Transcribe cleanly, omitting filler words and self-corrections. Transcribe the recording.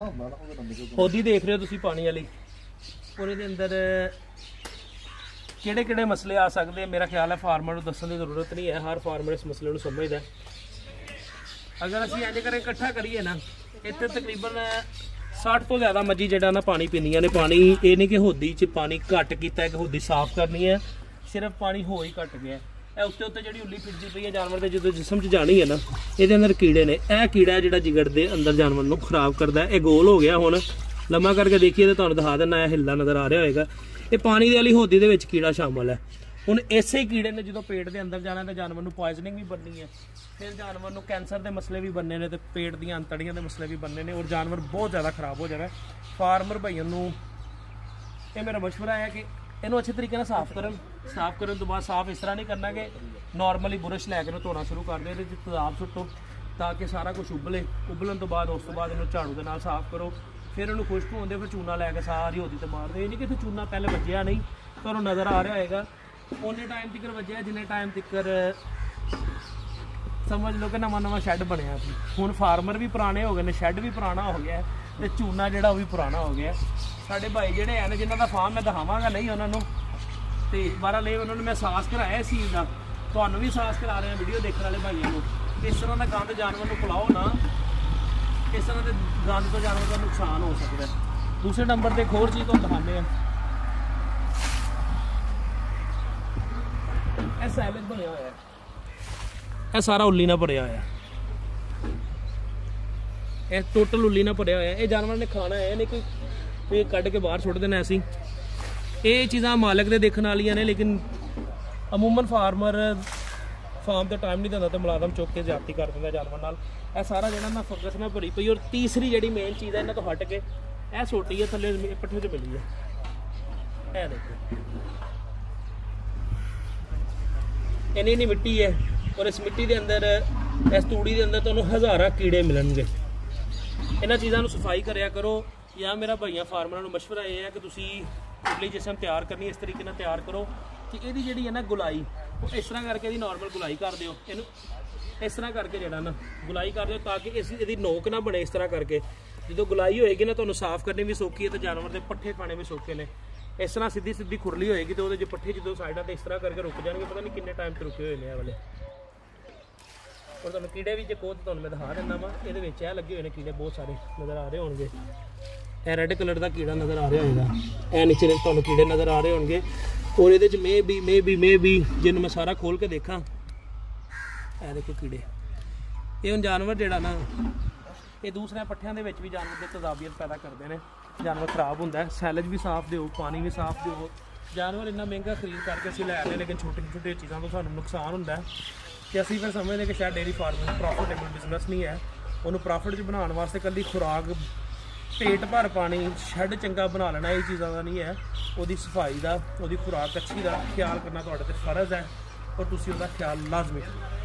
होदी देख रहे हो तुसी पानी वाली और इहदे अंदर किहड़े किहड़े मसले आ सकते हैं। मेरा ख्याल है फार्मर को दस्सण की जरूरत नहीं है, हर फार्मर इस मसले को समझदा है। अगर असीं इंज करें इकट्ठा करिए ना, इत्थे तकरीबन 60 तो ज़्यादा मजी जिहड़ा ना पानी पींदियां ने। पानी ये नहीं कि होदी च पानी घट कीता है कि होदी साफ करनी है, सिर्फ पानी हो ही घट गया है। उत्ते उत्ते जिहड़ी उल्ली फिरदी पई है जानवर के जो जिसम च जानी है ना, ये अंदर कीड़े ने। यह कीड़ा है जिहड़ा जिगर दे अंदर जानवर नूं खराब करता है। ये गोल हो गया, हुण लम्मा करके देखिए तो तुहानूं दिखा देना, हिल्ला नज़र आ रहा होएगा। ये पानी वाली होदी दे विच कीड़ा शामिल है। हुण इसे कीड़े ने जो पेट के अंदर जाना तो जानवर नूं पॉइजनिंग भी बननी है, फिर जानवर नूं कैंसर के मसले भी बनने ने, तो पेट दी अंतड़ियां के मसले भी बनने ने, और जानवर बहुत ज़्यादा खराब हो जाना है। फार्मर भाइयों नूं ये मेरा मशवरा है कि इन्हों अच्छे तरीके साफ करने तो बाद साफ इस तरह नहीं करना कि नॉर्मली बुरश लैके धोना शुरू कर दो, तेजाब सुट्टो ताकि सारा कुछ उबले। उबलन तो बाद उस तो बाद इन्हों झाड़ू के नाल साफ करो, फिर उन्होंने खुश्क होंदे फिर चूना लैके सारी होदी तो मार दो। ये नहीं कि इत्थे चूना पहले वजया नहीं, तुहानूं नज़र आ रहा होगा उन्ने टाइम तक वजया जिन्ने टाइम तक समझ लो कि नवा नवा शैड बनया सी। हुण फार्मर भी पुराने हो गए ने, शैड भी पुराना हो गया है, तो चूना जिहड़ा भी पुराना हो गया। साडे भाई जिहड़े हैं जिन्हां दा फार्म मैं दिखावांगा नहीं उन्होंने, तो बारा ले उन्होंने मैं एहसास कराया इस चीज़ का, तुहानूं भी एहसास करा रहे हैं वीडियो देखने वाले भाइयों को। इस तरह का गंद जानवर को खिलाओ ना, इस तरह के गंद तो जानवर का नुकसान हो सकता है। दूसरे नंबर पर एक होर चीज़ तुहानूं दिखाने हैं, यह सैलेज बनया होया है, यह सारा उल्ली ना भरिया होया, यह टोटल उल्ली ना भरिया होया। ये जानवर ने खाना है नहीं कोई कढ़ के बाहर सुट देना ऐसी। ये चीज़ां मालक दे देखने वालियां ने, लेकिन अमूमन फार्मर फार्म तो टाइम नहीं देता तो मुलाजम चुक के ज्यादती कर देंगे जानवर नाल। यह सारा जो ना फंगस में भरी पई। और तीसरी जी मेन चीज़ है, इन्हों तो हट के यह सोटी है थले पट्ठे च मिली है, यह देखो इन्नी मिट्टी है, और इस मिट्टी के अंदर इस तूड़ी के अंदर तुहानूं हज़ारां कीड़े मिलणगे। इन्हां चीज़ां नूं सफाई करिया करो। या मेरा भाइयों फार्मर को मशवरा यह है कि तुसी इडली जिस टाइम तैयार करनी इस तरीके से तैयार करो कि यदी जी है ना गुलाई वो इस तरह करके नॉर्मल गुलाई कर दो, इन इस तरह करके जरा ना गुलाई कर दो ताकि इसकी नोक ना बने। इस तरह करके जो गुलाई होएगी ना तो साफ करनी भी सौखी है, तो जानवर के पट्ठे खाने भी सौखे ने। इस तरह सीधी सीधी खुरली होएगी तो जो पट्ठे जो साइडों से इस तरह करके रुक जाएंगे, पता नहीं किन्ने टाइम से रुके हुए हैं वाले। और तुहानूं कीड़े भी जो तुहानूं मैं दिखा दिंदा वा, ये लगे हुए हैं कीड़े बहुत सारे नज़र आ रहे होंगे। यह रेड कलर का कीड़ा नज़र आ रहा होगा, यह नीचे तुहानूं कीड़े नज़र आ रहे होंगे। और ये मे भी जिन्होंने मैं सारा खोल के देखा, यह देखो कीड़े। ये हुण जानवर जिहड़ा ना ये दूसरे पट्ठियां दे विच भी जानवर की तजाबियत पैदा करते हैं, जानवर खराब होंदा है। सैलज भी साफ दो, पानी भी साफ दो। जानवर इन्ना महंगा खरीद करके असीं लै आने, लेकिन छोटी छोटी चीज़ों तो सानूं नुकसान होंदा है कि असीं फिर समझते कि शायद डेयरी फार्मिंग प्रॉफिटेबल बिजनेस नहीं है। उन्होंने प्रॉफिट च बनाने वास्ते कल्ली खुराक, पेट भर पानी, शैड चंगा बना लेना, ये चीज़ों का नहीं है। वो सफाई का, वो खुराक अच्छी का ख्याल करना तुहाडे ते फर्ज है, और तुसीं उहदा ख्याल लाजमी करो।